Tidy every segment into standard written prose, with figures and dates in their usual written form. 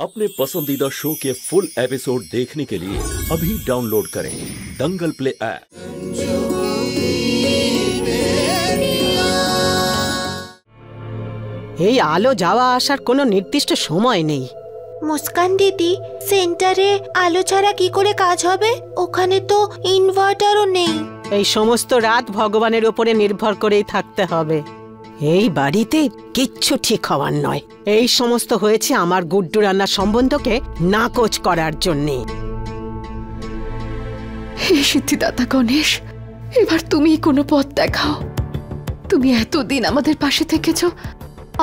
अपने पसंदीदा शो के फुल एपिसोड देखने के लिए अभी डाउनलोड करें दंगल प्ले ऐप। এই আলো যাওয়া আসার কোনো নির্দিষ্ট সময় নেই। মুস্কান দিদি, সেন্টারে আলো ছাড়া কি করে কাজ হবে? ওখানে তো ইনভার্টারও নেই। এই সমস্ত রাত ভগবানের উপরে নির্ভর করেই থাকতে হবে। এই বাড়িতে কিচ্ছু ঠিক হওয়ার নয়। এই সমস্ত হয়েছে আমার গুড্ডু রান্নার সম্বন্ধকে নাকচ করার জন্যে। হে সিদ্ধিদাতা গণেশ, এবার তুমি কোনো পথ দেখাও। তুমি এতদিন আমাদের পাশে থেকেছো,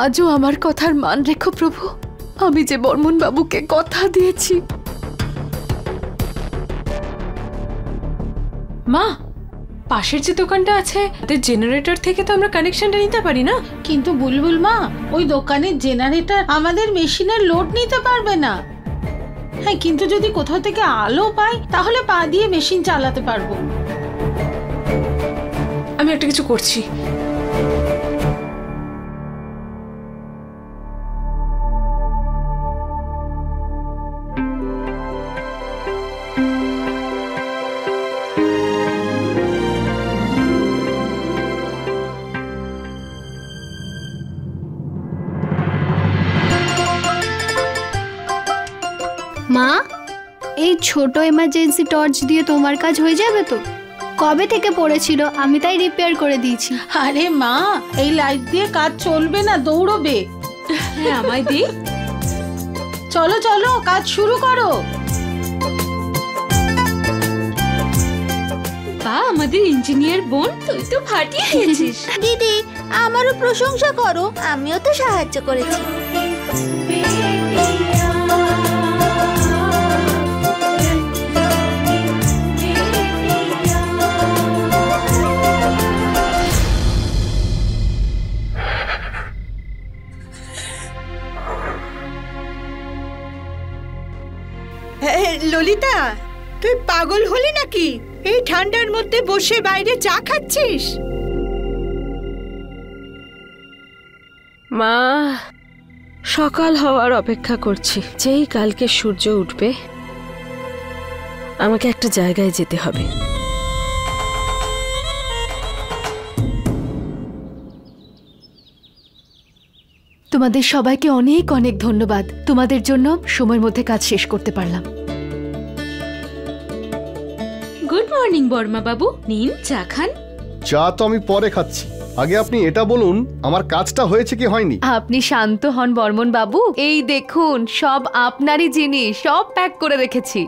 আজও আমার কথার মান রেখো প্রভু। আমি যে বর্মন বাবুকে কথা দিয়েছি। মা, পাশের যে দোকানটা আছে তাদের জেনারেটর থেকে তো আমরা কানেকশনটা নিতে পারি না। কিন্তু বুলবুল মা, ওই দোকানের জেনারেটর আমাদের মেশিনের লোড নিতে পারবে না। হ্যাঁ, কিন্তু যদি কোথাও থেকে আলো পাই তাহলে পা দিয়ে মেশিন চালাতে পারবো। আমি একটা কিছু করছি। মা, এই ছোট এমার্জেন্সি টর্চ দিয়ে তোমার কাজ হয়ে যাবে তো? কবে থেকে পড়েছিল, আমি তাই রিপেয়ার করে দিয়েছি। আরে মা, এই লাইট দিয়ে কাজ চলবে না, দৌড়বে। হ্যাঁ, আমায় দি। চলো চলো, কাজ শুরু করো। বা, আমাদের ইঞ্জিনিয়ার বোন, তুই তো ফাটিয়ে দিয়েছিস। দিদি, আমারও প্রশংসা করো, আমিও তো সাহায্য করেছি। ললিতা, তুই পাগল হলি নাকি? এই ঠান্ডার মধ্যে বসে বাইরে চা খাচ্ছিস? মা, সকাল হওয়ার অপেক্ষা করছি। যেই কালকে সূর্য উঠবে আমাকে একটা জায়গায় যেতে হবে। তোমাদের সবাইকে অনেক অনেক ধন্যবাদ। তোমাদের জন্য সময়ের মধ্যে কাজ শেষ করতে পারলাম। গুড মর্নিং বর্মা বাবু, নিন চা খান। চা তো আমি পরে খাচ্ছি, আগে আপনি এটা বলুন আমার কাজটা হয়েছে কি হয়নি। আপনি শান্ত হন বর্মন বাবু। এই দেখুন, সব আপনারই জিনিস, সব প্যাক করে রেখেছি।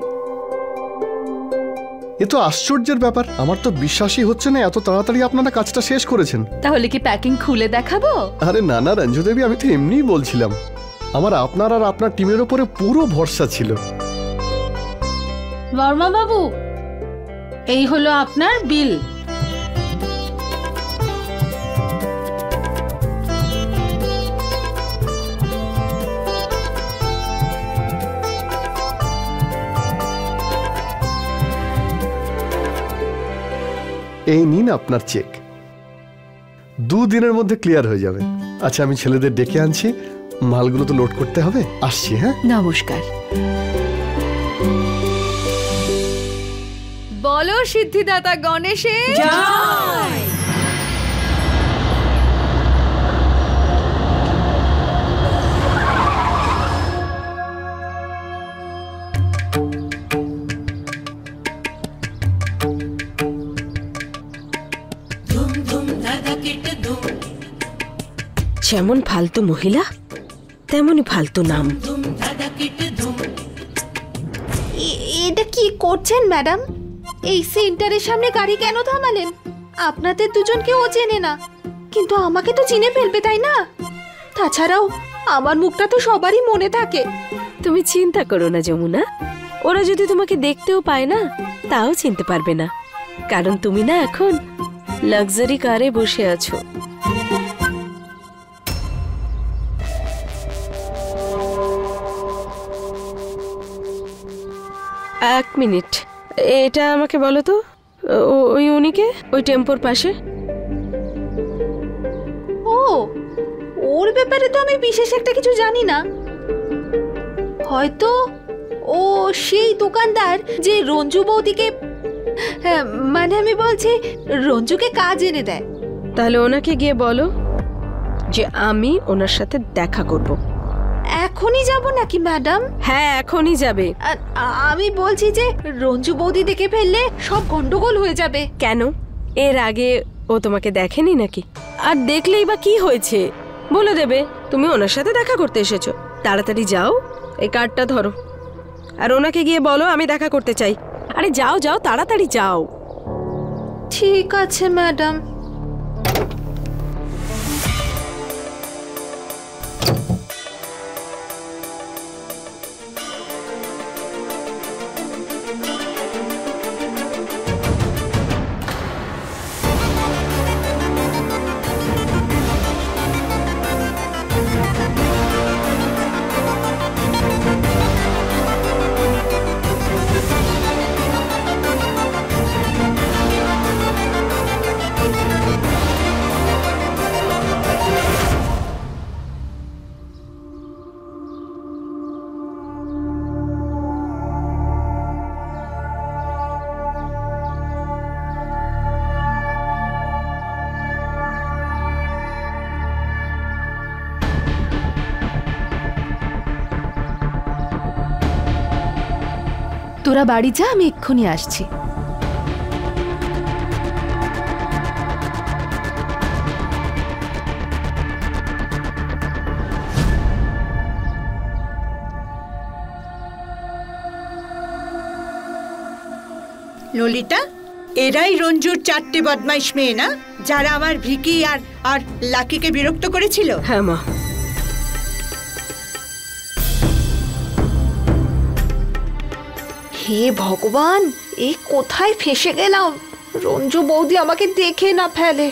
এ তো আশ্চর্যের ব্যাপার, আমার তো বিশ্বাসই হচ্ছে না এত তাড়াতাড়ি আপনারা কাজটা শেষ করেছেন। তাহলে কি প্যাকিং খুলে দেখাবো? আরে না না রঞ্জু দেবী, আমি তো এমনিই বলছিলাম। আমার আপনার আর আপনার টিমের উপরে পুরো ভরসা ছিল। বর্মা বাবু, এই হলো আপনার বিল। এই নিন আপনার চেক, 2 দিনের মধ্যে ক্লিয়ার হয়ে যাবে। আচ্ছা, আমি ছেলেদের ডেকে আনছি, মালগুলো তো লোড করতে হবে। আসছি। হ্যাঁ, নমস্কার। বলো সিদ্ধিদাতা গণেশের জয়। যেমন ফালতু মহিলা তেমনই ফালতু নাম। এটা কি করছেন ম্যাডাম? এই সেন্টারের সামনে গাড়ি কেন থামালেন? আপনাদের দুজনকে ও চেনে না, কিন্তু আমাকে তো চিনে ফেলবে, তাই না? তাছাড়াও আমার মুখটা তো সবারই মনে থাকে। তুমি চিন্তা করো না যমুনা, ওরা যদি তোমাকে দেখতেও পায় না তাও চিনতে পারবে না, কারণ তুমি না এখন লাক্সারি কারে বসে আছো। এক মিনিট, এটা আমাকে বলো তো, ওই উনিকে ওই টেম্পোর পাশে? ও, ওর ব্যাপারে তো আমি বিশেষ একটা কিছু জানি না। হয়তো ও সেই দোকানদার যে রঞ্জু বৌদিকে, মানে আমি বলছি রঞ্জুকে কাজ এনে দেয়। তাহলে ওনাকে গিয়ে বলো যে আমি ওনার সাথে দেখা করব। এখনই যাব নাকি ম্যাডাম? হ্যাঁ, এখনই যাবে। আমি বলছি যে রঞ্জু বৌদি দেখে ফেললে সব গন্ডগোল হয়ে যাবে। কেন? এর আগে ও তোমাকে দেখেনি নাকি? আর দেখলেই বা কি হয়েছে? বলে দেবে তুমি ওনার সাথে দেখা করতে এসেছো। তাড়াতাড়ি যাও, এই কার্ডটা ধরো, আর ওনাকে গিয়ে বলো আমি দেখা করতে চাই। আরে যাও যাও, তাড়াতাড়ি যাও। ঠিক আছে ম্যাডাম। তোরা বাড়ি যা, আমি এক্ষুনি আসছি। ললিতা, এরাই রঞ্জুর 4টে বদমাইশ মেয়ে না, যারা আমার ভিকি আর লাকিকে বিরক্ত করেছিল? হ্যাঁ মা। হে ভগবান, এই কোথায় ফেসে গেলাম! রঞ্জু বৌদি আমাকে দেখে না ফেলে।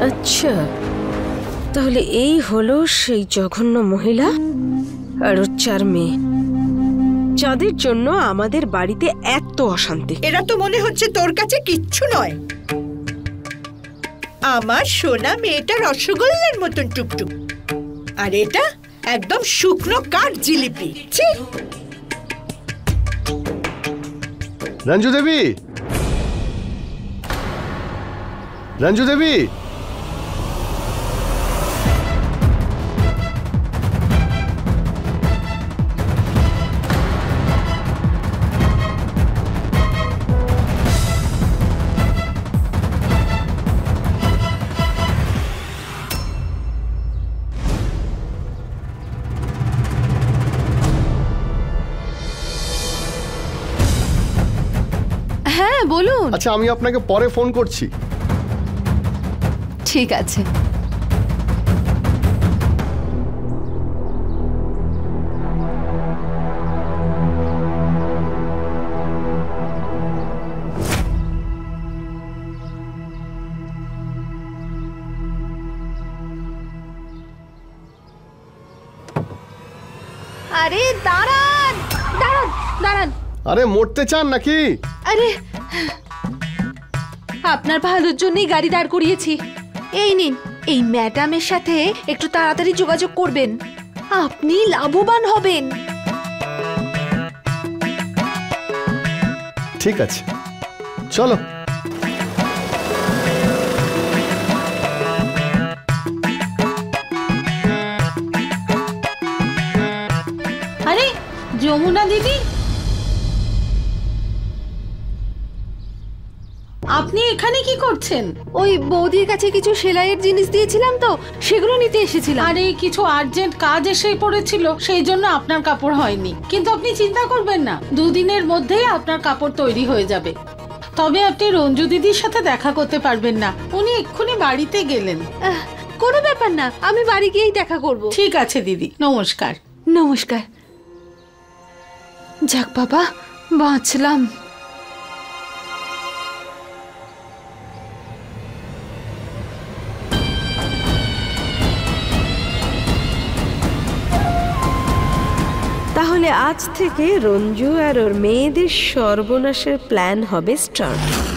আচ্ছা, তাহলে এই হলো সেই জঘন্য মহিলা আর ওর 4 মেয়ে, যাদের জন্য আমাদের বাড়িতে এত অশান্তি। এরা তো মনে হচ্ছে তোর কাছে কিচ্ছু নয়। আমার সোনা মেয়েটা রসগোল্লার মতন টুকটুক, আর এটা একদম শুকনো কাঠ জিলিপি। রঞ্জু দেবী, রঞ্জু দেবী, হ্যাঁ বলুন। আচ্ছা আমি আপনাকে পরে ফোন করছি। ঠিক আছে। আরে দাঁড়ান দাঁড়ান দাঁড়ান। আরে মরতে চান নাকি? আরে আপনার ভালোর জন্যই গাড়ি দাঁড় করিয়েছি। এই নিন, এই ম্যাডামের সাথে একটু তাড়াতাড়ি যোগাযোগ করবেন, আপনি লাভবান হবেন। ঠিক আছে, চলো। আরে যমুনা দিদি, আপনি এখানে কি করছেন? ওই বৌদির কাছে কিছু সেলাইয়ের জিনিস দিয়েছিলাম তো, সেগুলো নিতে এসেছিলাম। আরে কিছু আর্জেন্ট কাজ এসে পড়েছিল, সেই জন্য আপনার কাপড় হয়নি। কিন্তু আপনি চিন্তা করবেন না, 2 দিনের মধ্যেই আপনার কাপড় তৈরি হয়ে যাবে। তবে আপনি রঞ্জু দিদির সাথে দেখা করতে পারবেন না, উনি এক্ষুনি বাড়িতে গেলেন। কোনো ব্যাপার না, আমি বাড়ি গিয়েই দেখা করব। ঠিক আছে দিদি, নমস্কার। নমস্কার। যাক বাবা, বাঁচলাম। তাহলে আজ থেকে রঞ্জু আর ওর মেয়েদের সর্বনাশের প্ল্যান হবে স্টার্ট।